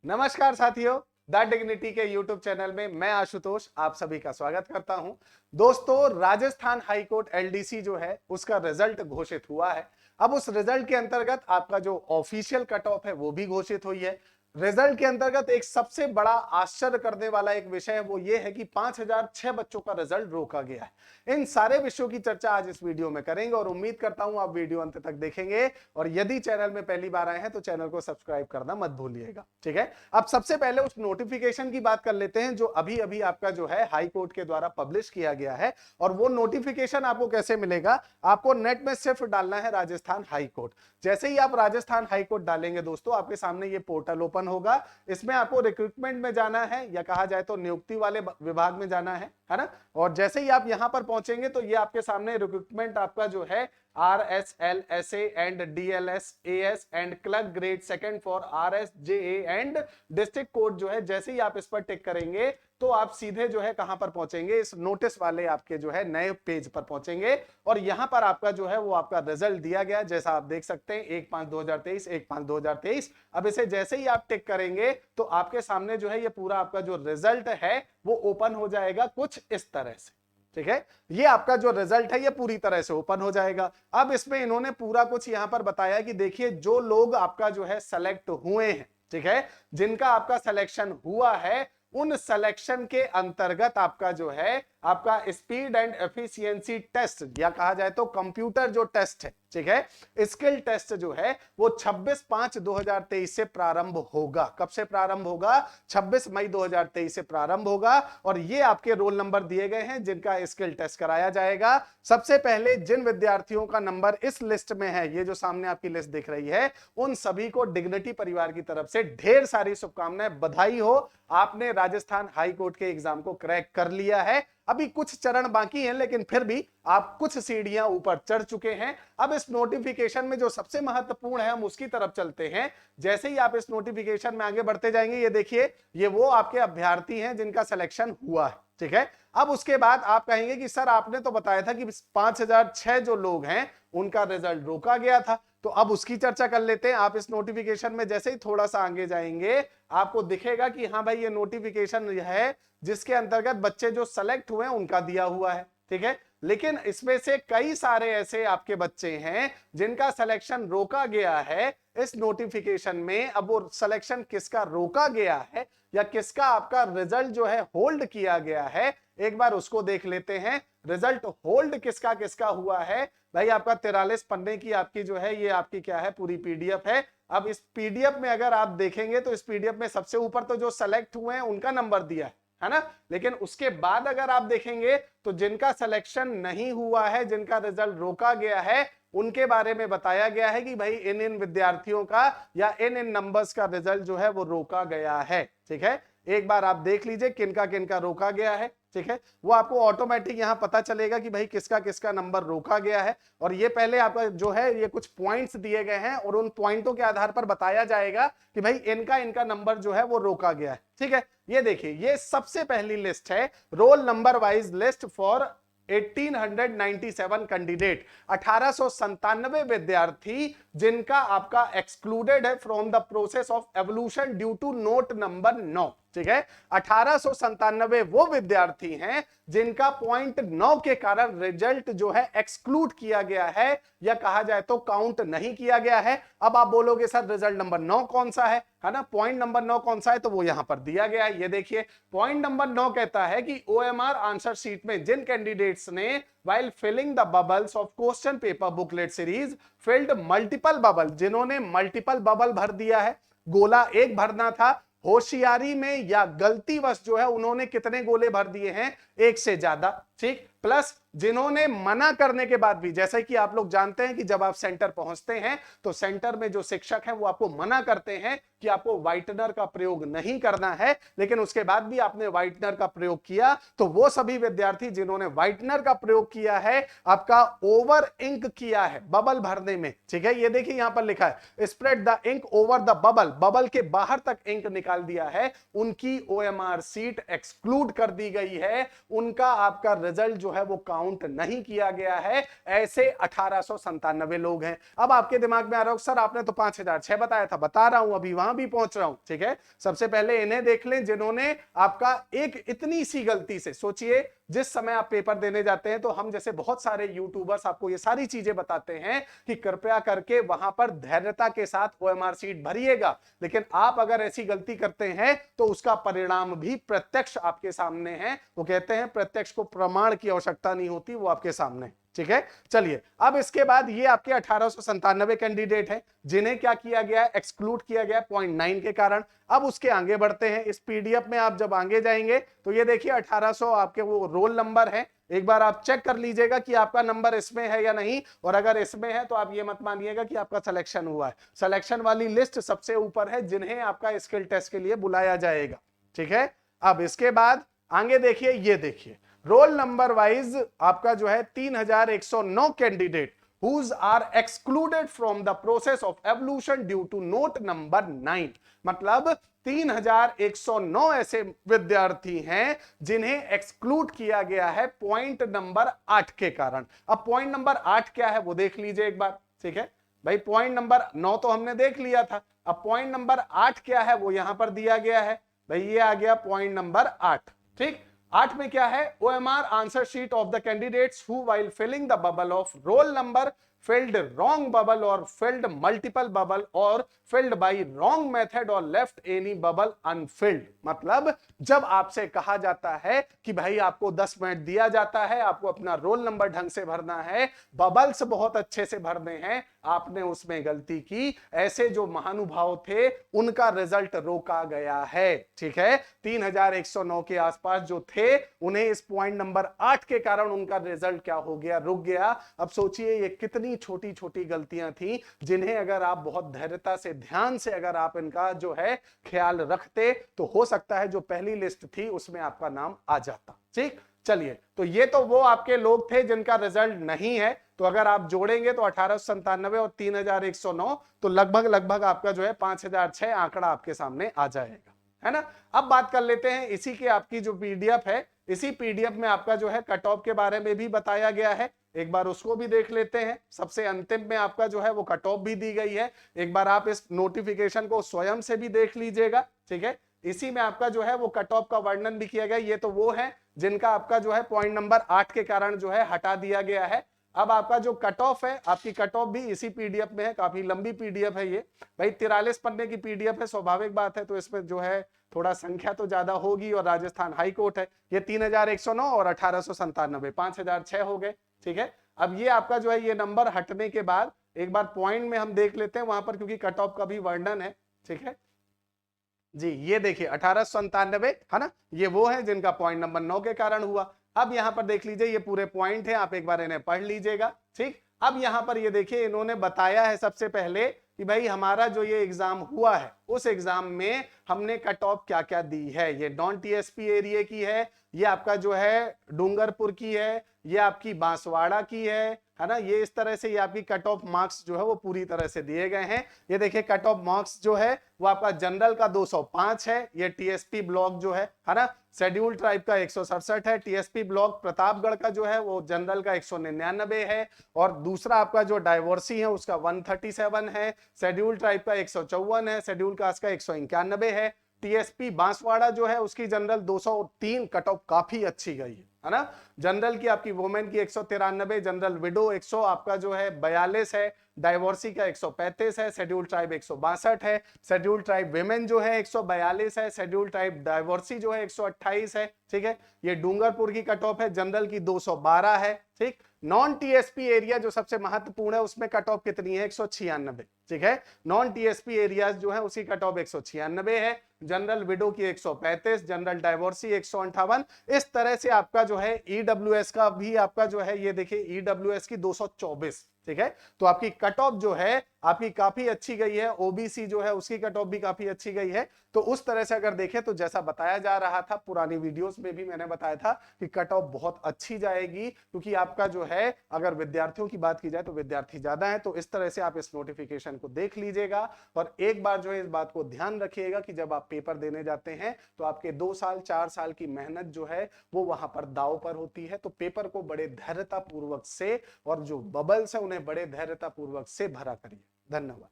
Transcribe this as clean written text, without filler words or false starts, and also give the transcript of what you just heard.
नमस्कार साथियों, the dignity के YouTube चैनल में मैं आशुतोष आप सभी का स्वागत करता हूं। दोस्तों, राजस्थान हाईकोर्ट एलडीसी जो है उसका रिजल्ट घोषित हुआ है। अब उस रिजल्ट के अंतर्गत आपका जो ऑफिशियल कट ऑफ है वो भी घोषित हुई है। रिजल्ट के अंतर्गत एक सबसे बड़ा आश्चर्य करने वाला एक विषय है, वो ये है कि 5006 बच्चों का रिजल्ट रोका गया है। इन सारे विषयों की चर्चा आज इस वीडियो में करेंगे और उम्मीद करता हूं आप वीडियो अंत तक देखेंगे। और यदि चैनल में पहली बार आए हैं तो चैनल को सब्सक्राइब करना मत भूलिएगा, ठीक है। अब सबसे पहले उस नोटिफिकेशन की बात कर लेते हैं जो अभी अभी आपका जो है हाई कोर्ट के द्वारा पब्लिश किया गया है। और वो नोटिफिकेशन आपको कैसे मिलेगा? आपको नेट में सिर्फ डालना है राजस्थान हाई कोर्ट। जैसे ही आप राजस्थान हाई कोर्ट डालेंगे दोस्तों, आपके सामने ये पोर्टल ओपन होगा। इसमें आपको रिक्रूटमेंट में जाना है या कहा जाए तो नियुक्ति वाले विभाग में जाना है ना। और जैसे ही आप यहां पर पहुंचेंगे तो ये आपके सामने रिक्रूटमेंट आपका जो है RSL SA and DLS AS and clerk grade second for RSJA and district court जो है, जैसे ही आप इस पर टिक करेंगे तो आप सीधे जो है कहां पर पहुंचेंगे? इस नोटिस वाले आपके जो है नए पेज पर पहुंचेंगे। और यहां पर आपका जो है वो आपका रिजल्ट दिया गया, जैसा आप देख सकते हैं 1/5/2023 1/5/2023। अब इसे जैसे ही आप टिक करेंगे तो आपके सामने जो है ये पूरा आपका जो रिजल्ट है वो ओपन हो जाएगा कुछ इस तरह से, ठीक है। ये आपका जो रिजल्ट है ये पूरी तरह से ओपन हो जाएगा। अब इसमें इन्होंने पूरा कुछ यहां पर बताया कि देखिए जो लोग आपका जो है सेलेक्ट हुए हैं, ठीक है, जिनका आपका सिलेक्शन हुआ है, उन सिलेक्शन के अंतर्गत आपका जो है आपका स्पीड एंड एफिशिएंसी टेस्ट या कहा जाए तो कंप्यूटर जो टेस्ट है, ठीक है, स्किल टेस्ट जो है वो 26/5/2023 से प्रारंभ होगा। कब से प्रारंभ होगा? 26 मई 2023 से प्रारंभ होगा। और ये आपके रोल नंबर दिए गए हैं जिनका स्किल टेस्ट कराया जाएगा। सबसे पहले जिन विद्यार्थियों का नंबर इस लिस्ट में है, ये जो सामने आपकी लिस्ट दिख रही है, उन सभी को डिग्निटी परिवार की तरफ से ढेर सारी शुभकामनाएं, बधाई हो, आपने राजस्थान हाई कोर्ट के एग्जाम को क्रैक कर लिया है। अभी कुछ चरण बाकी हैं लेकिन फिर भी आप कुछ सीढ़ियां ऊपर चढ़ चुके हैं। अब इस नोटिफिकेशन में जो सबसे महत्वपूर्ण है हम उसकी तरफ चलते हैं। जैसे ही आप इस नोटिफिकेशन में आगे बढ़ते जाएंगे, ये देखिए ये वो आपके अभ्यर्थी हैं जिनका सिलेक्शन हुआ है, ठीक है। अब उसके बाद आप कहेंगे कि सर आपने तो बताया था कि 5006 जो लोग हैं उनका रिजल्ट रोका गया था, तो अब उसकी चर्चा कर लेते हैं। आप इस नोटिफिकेशन में जैसे ही थोड़ा सा आगे जाएंगे आपको दिखेगा कि हाँ भाई ये नोटिफिकेशन है जिसके अंतर्गत बच्चे जो सेलेक्ट हुए हैं उनका दिया हुआ है, ठीक है। लेकिन इसमें से कई सारे ऐसे आपके बच्चे हैं जिनका सिलेक्शन रोका गया है इस नोटिफिकेशन में। अब वो सिलेक्शन किसका रोका गया है या किसका आपका रिजल्ट जो है होल्ड किया गया है, एक बार उसको देख लेते हैं। रिजल्ट होल्ड किसका किसका हुआ है भाई? आपका 43 पन्ने की आपकी जो है ये आपकी क्या है, पूरी पीडीएफ है। अब इस पीडीएफ में अगर आप देखेंगे तो इस पीडीएफ में सबसे ऊपर तो जो सेलेक्ट हुए हैं उनका नंबर दिया है ना। लेकिन उसके बाद अगर आप देखेंगे तो जिनका सिलेक्शन नहीं हुआ है, जिनका रिजल्ट रोका गया है, उनके बारे में बताया गया है कि भाई इन इन विद्यार्थियों का या इन इन नंबर्स का रिजल्ट जो है वो रोका गया है, ठीक है। एक बार आप देख लीजिए किनका किनका रोका गया है, ठीक है। वो आपको ऑटोमेटिक यहां पता चलेगा कि भाई किसका किसका नंबर रोका गया है। और ये पहले आपका जो है ये कुछ पॉइंट्स दिए गए हैं और उन पॉइंटों के आधार पर बताया जाएगा कि भाई इनका इनका नंबर जो है वो रोका गया है, ठीक है। ये देखिए ये सबसे पहली लिस्ट है, roll number wise list for 1897 candidate, 1897 विद्यार्थी जिनका आपका एक्सक्लूडेड है from the process of evolution due to note number 9, ठीक है। 1897 वो विद्यार्थी हैं जिनका पॉइंट 9 के कारण रिजल्ट जो है एक्सक्लूड किया गया है या कहा जाए तो काउंट नहीं किया गया है। अब आप बोलोगे सर रिजल्ट नंबर 9 कौन सा है ना, पॉइंट नंबर 9 कौन सा है? तो वो यहां पर दिया गया है, ये देखिए पॉइंट नंबर 9 कहता है कि OMR आंसर शीट में जिन कैंडिडेट्स ने while filling the bubbles of question paper booklet series filled multiple bubble, जिन्होंने मल्टीपल बबल भर दिया है, गोला एक भरना था, होशियारी में या गलतीवश जो है उन्होंने कितने गोले भर दिए हैं? एक से ज्यादा, ठीक। प्लस जिन्होंने मना करने के बाद भी, जैसे कि आप लोग जानते हैं कि जब आप सेंटर पहुंचते हैं तो सेंटर में जो शिक्षक हैं वो आपको मना करते हैं कि आपको व्हाइटनर का प्रयोग नहीं करना है, लेकिन उसके बाद भी आपने व्हाइटनर का प्रयोग किया, तो वो सभी विद्यार्थी जिन्होंने व्हाइटनर का प्रयोग किया है, आपका ओवर इंक किया है बबल भरने में, ठीक है। ये देखिए यहां पर लिखा है spread the ink over the bubble, bubble के बाहर तक इंक निकाल दिया है, उनकी OMR सीट एक्सक्लूड कर दी गई है, उनका आपका रिजल्ट जो है वो काउंट नहीं किया गया है, ऐसे 1897 लोग हैं। अब आपके दिमाग में आ रहा हो सर आपने तो 5006 बताया था, बता रहा हूं अभी वहां भी पहुंच रहा हूं, ठीक है। सबसे पहले इन्हें देख लें जिन्होंने आपका एक इतनी सी गलती से, सोचिए जिस समय आप पेपर देने जाते हैं तो हम जैसे बहुत सारे यूट्यूबर्स आपको ये सारी चीजें बताते हैं कि कृपया करके वहां पर धैर्यता के साथ ओएमआर शीट भरिएगा, लेकिन आप अगर ऐसी गलती करते हैं तो उसका परिणाम भी प्रत्यक्ष आपके सामने है। वो कहते हैं प्रत्यक्ष को प्रमाण की आवश्यकता नहीं होती, वो आपके सामने, ठीक है। चलिए अब इसके बाद ये आपके 1897 कैंडिडेट हैं जिन्हें क्या किया गया है, एक्सक्लूड किया गया 0.9 के कारण। अब उसके आगे बढ़ते हैं, इस पीडीएफ में आप जब आगे जाएंगे तो ये देखिए 1800 आपके वो रोल नंबर है, एक बार आप चेक कर लीजिएगा कि आपका नंबर इसमें है या नहीं, और अगर इसमें है तो आप ये मत मानिएगा कि आपका सिलेक्शन हुआ है। सिलेक्शन वाली लिस्ट सबसे ऊपर है जिन्हें आपका स्किल टेस्ट के लिए बुलाया जाएगा, ठीक है। अब इसके बाद आगे देखिए, ये देखिए रोल नंबर वाइज आपका जो है 3109 candidate whose are excluded from the process of evolution due to note number 9। मतलब 3109 ऐसे विद्यार्थी हैं जिन्हें एक्सक्लूड किया गया है पॉइंट नंबर 8 के कारण। अब पॉइंट नंबर 8 क्या है वो देख लीजिए एक बार, ठीक है भाई। पॉइंट नंबर 9 तो हमने देख लिया था, अब पॉइंट नंबर 8 क्या है वो यहां पर दिया गया है भाई, ये आ गया पॉइंट नंबर 8, ठीक। 8 में क्या है, OMR answer sheet of the candidates who while filling the bubble of roll number filled wrong bubble or filled multiple bubble or filled by wrong method or left any bubble unfilled। मतलब जब आपसे कहा जाता है कि भाई आपको 10 minute दिया जाता है, आपको अपना रोल नंबर ढंग से भरना है, बबल्स बहुत अच्छे से भरने हैं, आपने उसमें गलती की, ऐसे जो महानुभाव थे उनका रिजल्ट रोका गया है, ठीक है। 3109 के आसपास जो थे उन्हें इस पॉइंट नंबर 8 के कारण उनका रिजल्ट क्या हो गया, रुक गया। अब सोचिए ये कितनी छोटी छोटी गलतियां थी जिन्हें अगर आप बहुत धैर्यता से, ध्यान से अगर आप इनका जो है ख्याल रखते तो हो सकता है जो पहली लिस्ट थी उसमें आपका नाम आ जाता, ठीक। चलिए तो ये तो वो आपके लोग थे जिनका रिजल्ट नहीं है, तो अगर आप जोड़ेंगे तो 1897 और 3109 तो लगभग आपका जो है 5006 आंकड़ा आपके सामने आ जाएगा, है ना। अब बात कर लेते हैं इसी की आपकी जो पीडीएफ है, इसी पीडीएफ में आपका जो है कट ऑफ के बारे में भी बताया गया है, एक बार उसको भी देख लेते हैं। सबसे अंतिम में आपका जो है वो कट ऑफ भी दी गई है, एक बार आप इस नोटिफिकेशन को स्वयं से भी देख लीजिएगा, ठीक है। इसी में आपका जो है वो कट ऑफ का वर्णन भी किया गया। ये तो वो है जिनका आपका जो है पॉइंट नंबर 8 के कारण जो है हटा दिया गया है। अब आपका जो कट ऑफ है, आपकी कट ऑफ भी इसी पीडीएफ में है, काफी लंबी पीडीएफ है ये भाई, 43 पन्ने की पीडीएफ है, स्वाभाविक बात है, तो इसमें जो है थोड़ा संख्या तो ज्यादा होगी, और राजस्थान हाई कोर्ट है। ये 3109 और 1897 5006 हो गए, ठीक है। अब ये आपका जो है ये नंबर हटने के बाद एक बार पॉइंट में हम देख लेते हैं वहां पर, क्योंकि कट ऑफ का भी वर्णन है, ठीक है जी। ये देखिए 1897 है ना, ये वो है जिनका पॉइंट नंबर 9 के कारण हुआ। अब यहां पर देख लीजिए ये पूरे पॉइंट है, आप एक बार इन्हें पढ़ लीजिएगा, ठीक। अब यहां पर ये देखिए इन्होंने बताया है सबसे पहले कि भाई हमारा जो ये एग्जाम हुआ है उस एग्जाम में हमने कट ऑफ क्या क्या दी है। ये नॉन टीएसपी एरिया की है, ये आपका जो है डूंगरपुर की है, ये आपकी बांसवाड़ा की है ना। ये इस तरह से ये आपकी कट ऑफ मार्क्स जो है वो पूरी तरह से दिए गए हैं। ये देखिए कट ऑफ मार्क्स जो है वो आपका जनरल का 205 है, ये टीएसपी ब्लॉक जो है ना, शेड्यूल ट्राइब का 167 है, टीएसपी ब्लॉक प्रतापगढ़ का जो है वो जनरल का 199 है, और दूसरा आपका जो डाइवर्सी है उसका 137 है, शेड्यूल ट्राइब का 154 है, शेड्यूल कास्ट का 191 है। टीएसपी बांसवाड़ा जो है उसकी जनरल 203 कट ऑफ काफी अच्छी गई है ना। जनरल की आपकी वुमेन की 193, जनरल विडो 100 आपका जो है 42 है, डाइवोर्सी का 135 है, शेड्यूल ट्राइब 162 है, शेड्यूल ट्राइब विमेन जो है 142 है, शेड्यूल ट्राइब डाइवोर्सी जो है 128 है, ठीक है। ये डूंगरपुर की कट ऑफ है, जनरल की 212 है, ठीक। नॉन टीएसपी एरिया जो सबसे महत्वपूर्ण है उसमें कट ऑफ कितनी है, 196, ठीक है। नॉन टीएसपी एरियाज जो है उसकी कट ऑफ 196 है, जनरल विडो की 135, जनरल डाइवोर्सी 158। इस तरह से आपका जो है ईडब्ल्यूएस का भी आपका जो है ये देखिए ईडब्ल्यूएस की 224, ठीक है। तो आपकी कट ऑफ जो है आपकी काफी अच्छी गई है, ओबीसी जो है उसकी कट ऑफ भी काफी अच्छी गई है। तो उस तरह से अगर देखें तो जैसा बताया जा रहा था पुरानी वीडियोस में भी मैंने बताया था कि कट ऑफ बहुत अच्छी जाएगी, क्योंकि आपका जो है अगर विद्यार्थियों की बात की जाए तो विद्यार्थी ज्यादा है। तो इस तरह से आप इस नोटिफिकेशन को देख लीजिएगा और एक बार जो है इस बात को ध्यान रखिएगा कि जब आप पेपर देने जाते हैं तो आपके 2 साल 4 साल की मेहनत जो है वो वहां पर दांव पर होती है। तो पेपर को बड़े धैर्यता पूर्वक से और जो बबल्स है उन्हें बड़े धैर्यता पूर्वक से भरा करिए। धन्यवाद।